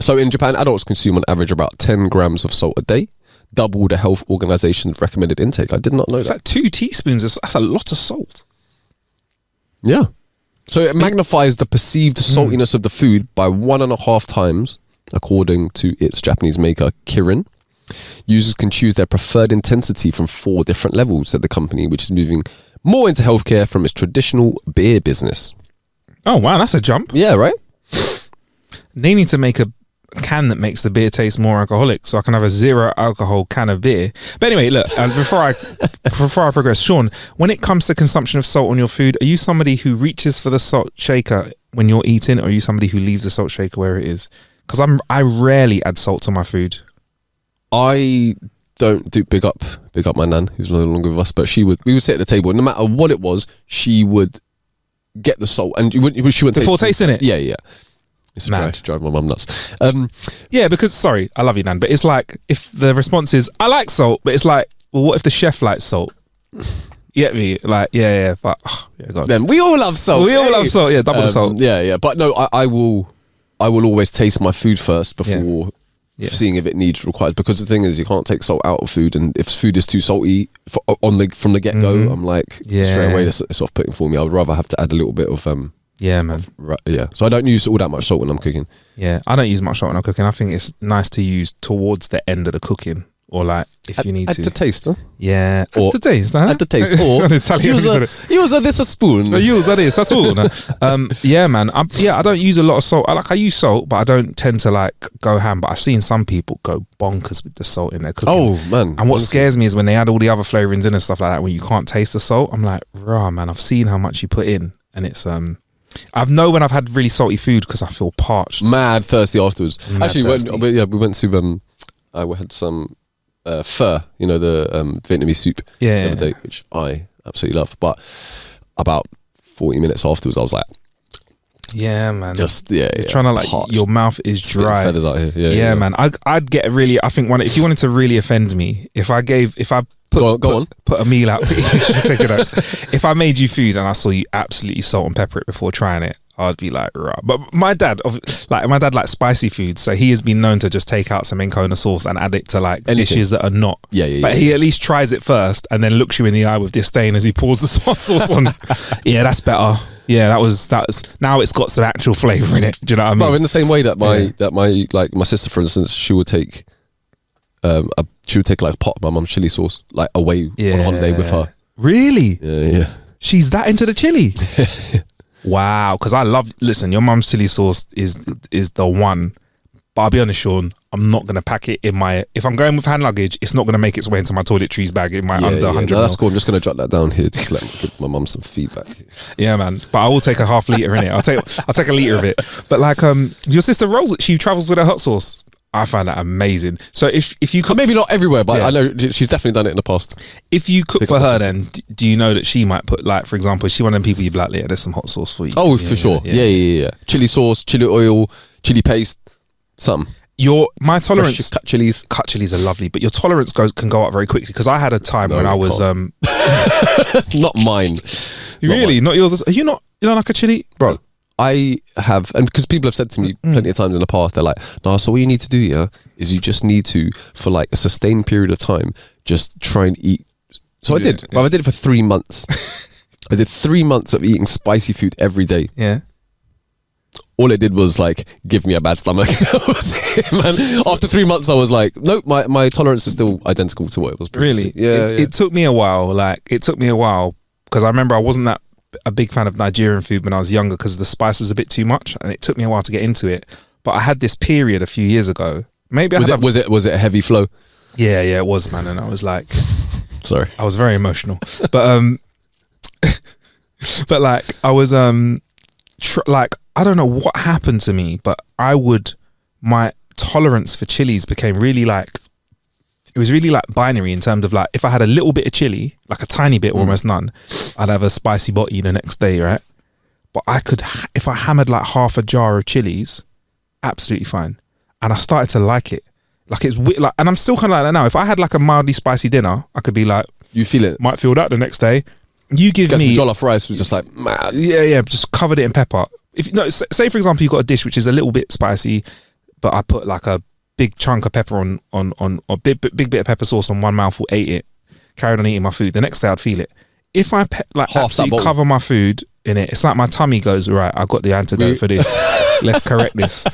So in Japan, adults consume on average about 10 grams of salt a day, double the health organization's recommended intake. I did not know It's that. like 2 teaspoons. That's a lot of salt. Yeah. So it magnifies the perceived saltiness of the food by 1.5 times, according to its Japanese maker, Kirin. Users can choose their preferred intensity from 4 different levels, said the company, which is moving more into healthcare from its traditional beer business. Oh wow, that's a jump. Yeah, right? They need to make a can that makes the beer taste more alcoholic, so I can have a 0 alcohol can of beer. But anyway, look, before I progress, Sean, when it comes to consumption of salt on your food, are you somebody who reaches for the salt shaker when you're eating, or are you somebody who leaves the salt shaker where it is? Because I rarely add salt to my food. I don't do big up my nan, who's no longer with us, but we would sit at the table, and no matter what it was, she would get the salt, and she wouldn't Before tasting it? Yeah. It's Mad. to drive my mum nuts. Yeah, because sorry, I love you, Nan, but it's like if the response is I like salt, but it's like, well, what if the chef likes salt? You get me? Like, yeah, but go on. Then we all love salt. We all love salt, yeah, double the salt. Yeah. But no, I will always taste my food first before seeing if it needs required. Because the thing is, you can't take salt out of food, and if food is too salty from the get go, I'm like straight away it's off putting for me. I would rather have to add a little bit of Yeah, man. yeah. So I don't use all that much salt when I'm cooking. Yeah, I don't use much salt when I'm cooking. I think it's nice to use towards the end of the cooking, or like if you need Add to. to taste, huh? Yeah, Or- add to taste, huh? Add to taste. Or use this a spoon. Use that is all. Yeah, man. I don't use a lot of salt. I use salt, but I don't tend to like go ham. But I've seen some people go bonkers with the salt in their cooking. Oh man! And what scares me is when they add all the other flavorings in and stuff like that. When you can't taste the salt, I'm like, rah, man. I've seen how much you put in, and it's I know when I've had really salty food because I feel parched. Mad thirsty afterwards. Thirsty. We went to we had some pho, the Vietnamese soup the other day, which I absolutely love. But about 40 minutes afterwards, I was like, yeah, man. You're trying to like parched. your mouth is Spitting dry. feathers out here. Yeah, man. I'd get really. I think if you wanted to really offend me, if I put a meal out. Just take notes. If I made you food and I saw you absolutely salt and pepper it before trying it, I'd be like, right. But my dad likes spicy food, so he has been known to just take out some Encona sauce and add it to like dishes that are not. Yeah. But he at least tries it first and then looks you in the eye with disdain as he pours the sauce on. Yeah, that's better. Yeah, that was now it's got some actual flavour in it. Do you know what I mean? Well, in the same way that my sister, for instance, she would take like a pot of my mum's chili sauce like away on holiday with her. Really? Yeah. She's that into the chili. Wow, because listen, your mum's chili sauce is the one. But I'll be honest, Sean, I'm not going to pack it if I'm going with hand luggage, it's not going to make its way into my toiletries bag in my under 100 No, that's ml. cool. I'm just going to jot that down here to give my mum some feedback. Yeah, man. But I will take a half litre in it. I'll take a litre of it. But like your sister rolls it, she travels with her hot sauce. I find that amazing. So if you cook, Maybe not everywhere, but Yeah. I know she's definitely done it in the past. if you cook Pick for up the her, system. then do you know that she might put, like, for example, is she one of them people you'd be like, yeah, there's some hot sauce for you? Oh, for sure. Yeah. Chili sauce, chili oil, chili paste, something. My Fresh tolerance, cut chilies. cut chilies are lovely, but your tolerance can go up very quickly, because I had a time No, when I it was Not mine. really not yours. You don't like a chili, Bro, I have, and because people have said to me plenty of times in the past, they're like, no, so what you need to do, yeah, is you just need to, for like a sustained period of time, just try and eat. So I did, but I did it for 3 months. I did 3 months of eating spicy food every day. Yeah. All it did was like give me a bad stomach. That was it, man. After 3 months, I was like, nope, my tolerance is still identical to what it was previously. Really? Yeah, It took me a while. Like, it took me a while because I remember I wasn't that a big fan of Nigerian food when I was younger because the spice was a bit too much, and it took me a while to get into it. But I had this period a few years ago. Maybe was it a heavy flow? Yeah, it was, man. And I was like, sorry, I was very emotional. But but like I was like, I don't know what happened to me, but my tolerance for chilies became really like, it was really like binary in terms of like, if I had a little bit of chili, like a tiny bit, almost none, I'd have a spicy botty the next day, right? But I could, if I hammered like half a jar of chilies, absolutely fine. And I started to like it. Like it's like, and I'm still kind of like that now. If I had like a mildly spicy dinner, I could be like, you feel it, might feel that the next day. You give get me some jollof rice, was just like, mad. Yeah, just covered it in pepper. If no, say for example, you've got a dish which is a little bit spicy, but I put like a big chunk of pepper on a big bit of pepper sauce on one mouthful, ate it, carried on eating my food. The next day I'd feel it. If I like half absolutely that cover my food in it, it's like my tummy goes, right, I got the antidote for this. Let's correct this.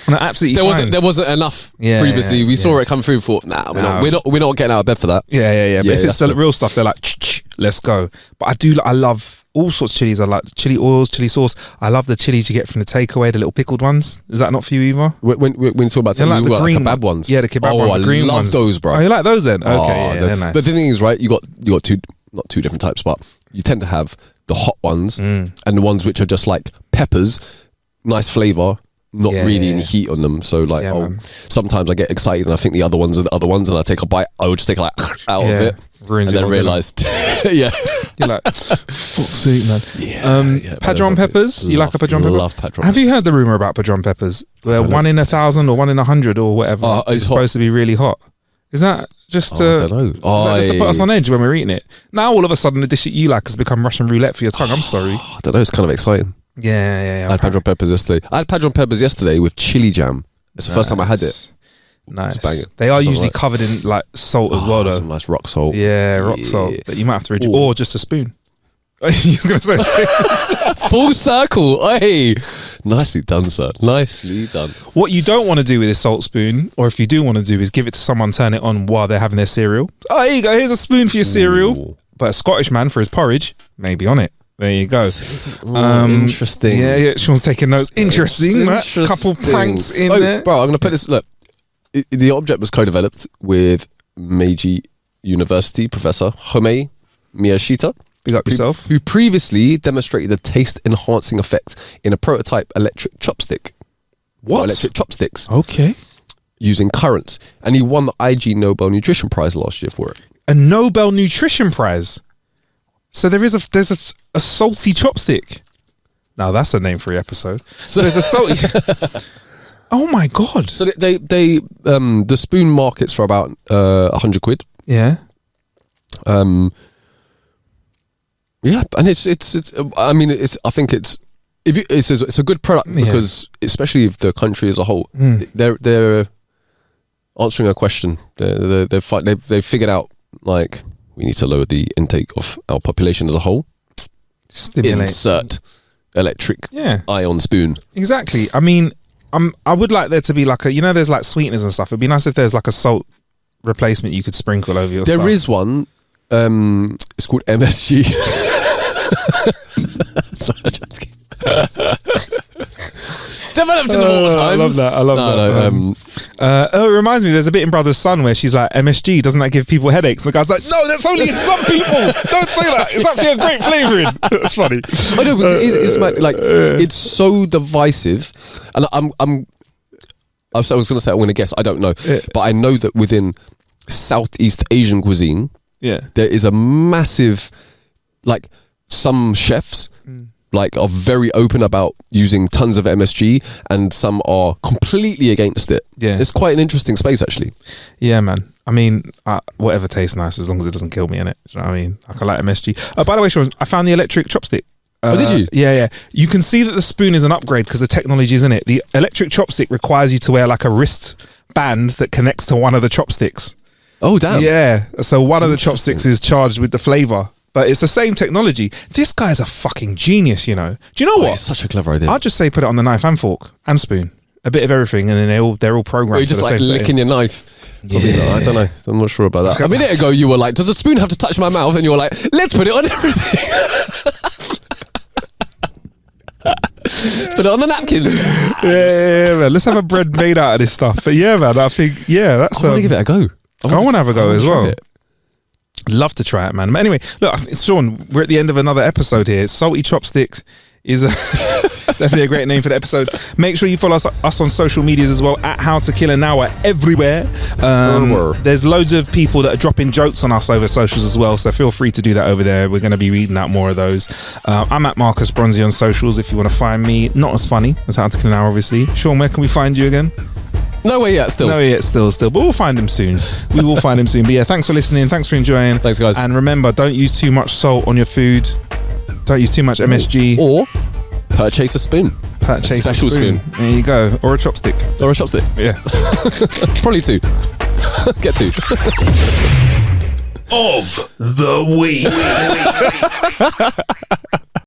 And absolutely there wasn't enough previously. We saw it come through. Thought, we're not getting out of bed for that. Yeah. But if it's the real stuff, they're like, let's go. But I love all sorts of chilies. I like chili oils, chili sauce. I love the chilies you get from the takeaway, the little pickled ones. Is that not for you either? When you talk about like the green kebab ones, yeah, the kebab ones, the green I love ones. those, bro. Oh, you like those then? Okay, they're nice. But the thing is, right, you got not two different types, but you tend to have the hot ones and the ones which are just like peppers, nice flavor. Not really any heat on them, so like sometimes I get excited and I think the other ones are the other ones, and I take a bite. I would just take like out of it, ruins and then realised, you're like, fuck's sake, man. Padron peppers. You like a padron pepper? Love padron. Have you heard the rumor about padron peppers? They're 1 in 1,000 or 1 in 100 or whatever. It's supposed to be really hot. Is that just I don't know. Is that just to put us on edge when we're eating it? Now all of a sudden the dish that you like has become Russian roulette for your tongue. I'm sorry. I don't know. It's kind of exciting. Yeah. I had padron peppers yesterday. I had padron peppers yesterday with chili jam. It's the first time I had it. Nice. Banging. They are usually covered in like salt as well, though. Some nice rock salt. Yeah, rock salt. But you might have to reduce, or just a spoon. He's gonna say full circle. Hey, nicely done, sir. Nicely done. What you don't want to do with a salt spoon, or if you do want to do, is give it to someone, turn it on while they're having their cereal. Oh, here you go. Here's a spoon for your cereal. But a Scottish man for his porridge, maybe on it. There you go. Interesting. Yeah. Sean's taking notes. Interesting. Couple pranks in there. Bro, I'm going to put this. Look, the object was co-developed with Meiji University professor Homei Miyashita. Big up yourself. Who previously demonstrated the taste-enhancing effect in a prototype electric chopstick. What? Electric chopsticks. Okay. Using currents. And he won the IG Nobel Nutrition Prize last year for it. A Nobel Nutrition Prize? So there's a salty chopstick. Now that's a name for your episode. So there's a salty. Oh my god! So they the spoon markets for about 100 quid. Yeah. Yeah, and it's I mean I think it's a good product because especially if the country as a whole they're answering a question. They've figured out like. We need to lower the intake of our population as a whole. Stimulate. Insert electric ion spoon. Exactly. I mean, I would like there to be like there's like sweeteners and stuff. It'd be nice if there's like a salt replacement you could sprinkle over your stuff. There is one. It's called MSG. Developed in the wartime. I love that. It reminds me, there's a bit in Brother's Son where she's like, MSG, doesn't that give people headaches? And the guy's like, no, that's only in some people. Don't say that. It's actually a great flavouring. That's funny. I know, but it's so divisive. And I was going to say, I'm going to guess, I don't know. But I know that within Southeast Asian cuisine, there is a massive, like, some chefs like are very open about using tons of MSG, and some are completely against it. Yeah, it's quite an interesting space, actually. Yeah, man. I mean, whatever tastes nice as long as it doesn't kill me in it. Do you know what I mean? I like MSG. By the way, Sean, I found the electric chopstick. Oh, did you? Yeah. You can see that the spoon is an upgrade because the technology is in it. The electric chopstick requires you to wear like a wristband that connects to one of the chopsticks. Oh, damn. Yeah. So one of the chopsticks is charged with the flavor, but it's the same technology. This guy's a fucking genius, you know. Do you know what? It's such a clever idea. I'd just say put it on the knife and fork and spoon. A bit of everything, and then they're all programmed. You're just for the like same licking your knife. Probably Yeah. not. I don't know. I'm not sure about that. A minute ago, you were like, "Does the spoon have to touch my mouth?" And you were like, "Let's put it on everything." Let's put it on the napkin. Yeah, man. Let's have a bread made out of this stuff. But yeah, man, I think that's. I want to give it a go. I want to have a go as well. It. Love to try it, man. But anyway, look, Sean, we're at the end of another episode here. Salty Chopsticks is definitely a great name for the episode. Make sure you follow us on social medias as well, at How to Kill an Hour everywhere. There's loads of people that are dropping jokes on us over socials as well, so feel free to do that over there. We're going to be reading out more of those. I'm at Marcus Bronzy on socials if you want to find me. Not as funny as How to Kill an Hour, obviously. Sean, where can we find you again? Nowhere yet, still. But we'll find him soon. We will find him soon. But yeah, thanks for listening. Thanks for enjoying. Thanks, guys. And remember, don't use too much salt on your food. Don't use too much MSG. Or purchase a spoon. Purchase a special spoon. There you go. Or a chopstick. Or a chopstick. Yeah. Probably 2. Get 2. Of the week.